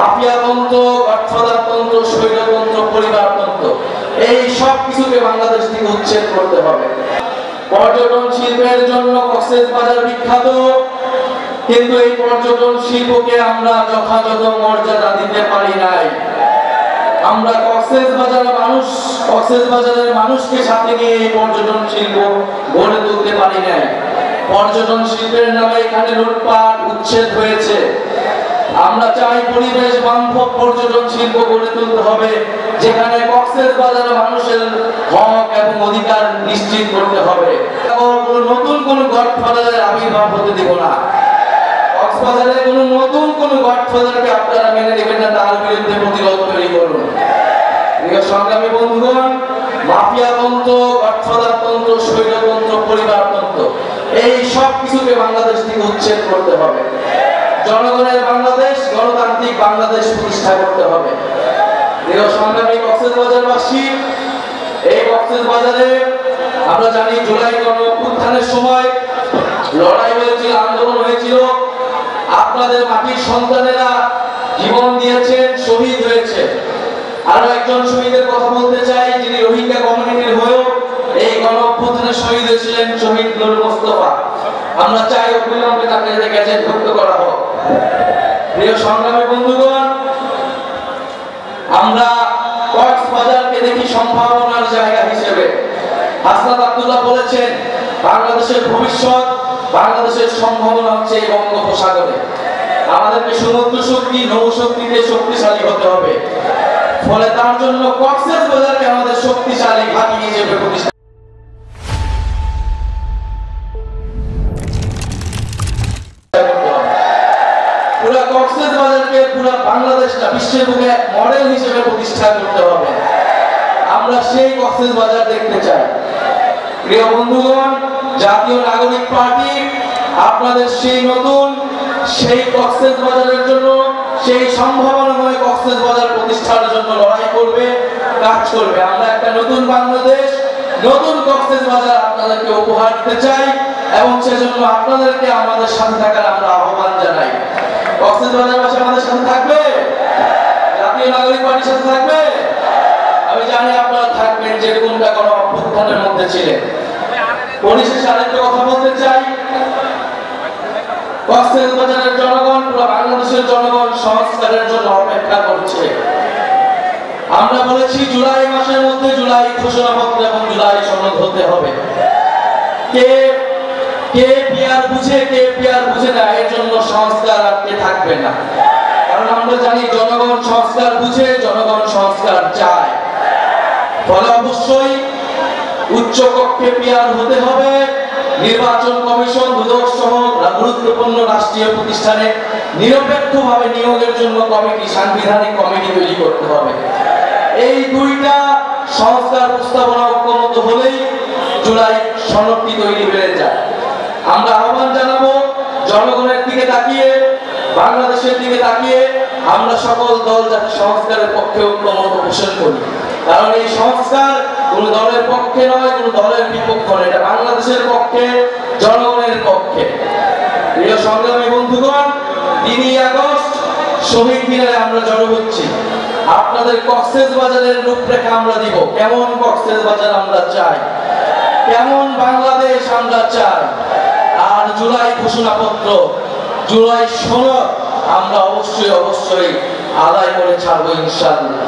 মাফিয়াতন্ত্র, গডফাদারতন্ত্র, স্বৈরতন্ত্র, পরিবারতন্ত্র, এই সব কিছুকে বাংলাদেশ থেকে উচ্ছেদ করতে হবে। পর্যটন শিল্পের জন্য কক্সবাজার বিখ্যাত, কিন্তু এই পর্যটন শিল্পকে আমরা যথাযথ মর্যাদা দিতে পারি নাই। আমরা কক্সবাজারের মানুষকে সাথে নিয়ে এই পর্যটন শিল্প গড়ে তুলতে পারি নাই। পর্যটন শিল্পের নামে এখানে লুটপাট, উচ্ছেদ হয়েছে। আমরা চাই পরিবেশ বান্ধব পর্যটন শিল্প গড়ে তুলতে হবে, যেখানে কক্সবাজারের মানুষের হক এবং অধিকার নিশ্চিত করতে হবে। নতুন কোন গডফাদারের আবির্ভাব হতে দেব না। কক্সবাজারে কোন নতুন কোন গডফাদারকে আপনারা মেনে নেবেন না, তার বিরুদ্ধে প্রতিরোধ তৈরি করুন। প্রিয় সংগ্রামী বন্ধুগণ, মাফিয়াতন্ত্র, গডফাদারতন্ত্র, স্বৈরতন্ত্র, পরিবারতন্ত্র, এই সব কিছুকে বাংলাদেশ থেকে উচ্ছেদ করতে হবে। জনগণের বাংলাদেশ, গণতান্ত্রিক বাংলাদেশ প্রতিষ্ঠা করতে হবে। প্রিয় সংগ্রামী কক্সবাজারবাসী, এই কক্সবাজারে আমরা জানি জুলাই গণঅভ্যুত্থানের সময় লড়াই হয়েছিল, আন্দোলন হয়েছিল। আপনাদের মাটির সন্তানেরা জীবন দিয়েছেন, শহীদ হয়েছে। আরো একজন শহীদের কথা বলতে চাই, যিনি রোহিঙ্গা কমিউনিটির হয়েও এই গণঅভ্যুত্থানে শহীদ হয়েছিলেন, শহীদ নূর মোস্তফা। আমরা চাই অবিলম্বে তাকে গ্যাজেটভুক্ত করা হোক। প্রিয় সংগ্রামী বন্ধুগণ, আমরা কক্সবাজারকে দেখি সম্ভাবনার জায়গা হিসেবে। হাসনাত আব্দুল্লাহ বলেছেন, বাংলাদেশের ভবিষ্যৎ, বাংলাদেশের সম্ভাবনা হচ্ছে এই বঙ্গোপসাগরে। আমাদেরকে সমুদ্র শক্তি, নৌশক্তিতে শক্তিশালী হতে হবে। ফলে তার জন্য কক্সবাজারকে আমাদের শক্তিশালী ঘাঁটি হিসেবে প্রতিষ্ঠা পুরো কক্সবাজারকে, পুরো বাংলাদেশটা বিশ্বের বুকে এক মডেল হিসেবে প্রতিষ্ঠা করতে হবে। আমরা সেই কক্সবাজার দেখতে চাই। প্রিয় বন্ধুগণ, জাতীয় নাগরিক পার্টি আপনাদের সেই নতুন, সেই কক্সবাজারের জন্য, সেই সম্ভাবনাময় কক্সবাজার প্রতিষ্ঠার জন্য লড়াই করবে, কাজ করবে। আমরা একটা নতুন বাংলাদেশ, নতুন কক্সবাজার আপনাদেরকে উপহার দিতে চাই, এবং সেজন্য আপনাদেরকে আমাদের সাথে থাকার আমরা আহ্বান জানাই। কক্সবাজারবাসী আমাদের সাথে থাকবে, জাতীয় নাগরিক পার্টির সাথে থাকবে। আমি জানি আপনারা থাকবেন, যে কোনটা কোনো অভ্যুত্থানের মধ্যে ছিলেন। পরিশেষে আরেকটা কথা বলতে চাই, কক্সবাজারের জনগণ, পুরো বাংলাদেশের জনগণ সংস্কারের জন্য অপেক্ষা করছে। আমরা বলেছি জুলাই মাসের মধ্যে জুলাই ঘোষণাপত্র এবং জুলাই সনদ হতে হবে। কে পিয়ার বুঝে, কে পিয়ার বুঝে না, এর জন্য সংস্কার আটকে থাকবে না। কারণ আমরা জানি জনগণ সংস্কার বুঝে, জনগণ সংস্কার চায়। ফলে অবশ্যই উচ্চ কক্ষে পিয়ার হতে হবে। নির্বাচন কমিশন, দুদক সহ গুরুত্বপূর্ণ রাষ্ট্রীয় প্রতিষ্ঠানে নিরপেক্ষভাবে নিয়োগের জন্য কমিটি, সাংবিধানিক কমিটি তৈরি করতে হবে। এই দুইটা সংস্কার প্রস্তাবনা ঐক্যমত হলেই জুলাই সনদটি তৈরি হয়ে যায়। আমরা আহ্বান জানাবো, জনগণের দিকে তাকিয়ে, বাংলাদেশের দিকে তাকিয়ে আমরা সকল দল যাতে সংস্কারের পক্ষে ঐক্যমত পোষণ করি। কারণ এই সংস্কার কোন দলের পক্ষে নয়, কোন দলের বিপক্ষে নয়, এটা বাংলাদেশের পক্ষে, জনগণের পক্ষে। প্রিয় সংগ্রামী বন্ধুগণ, 3 আগস্ট শহীদ মিনারে আমরা জড়ো হচ্ছি। আপনাদের কক্সবাজারের রূপরেখা আমরা দিব, কেমন কক্সবাজার আমরা চাই, কেমন বাংলাদেশ আমরা চাই। আর জুলাই ঘোষণাপত্র, জুলাই সনদ আমরা অবশ্যই আদায় করে ছাড়বো ইনশাআল্লাহ।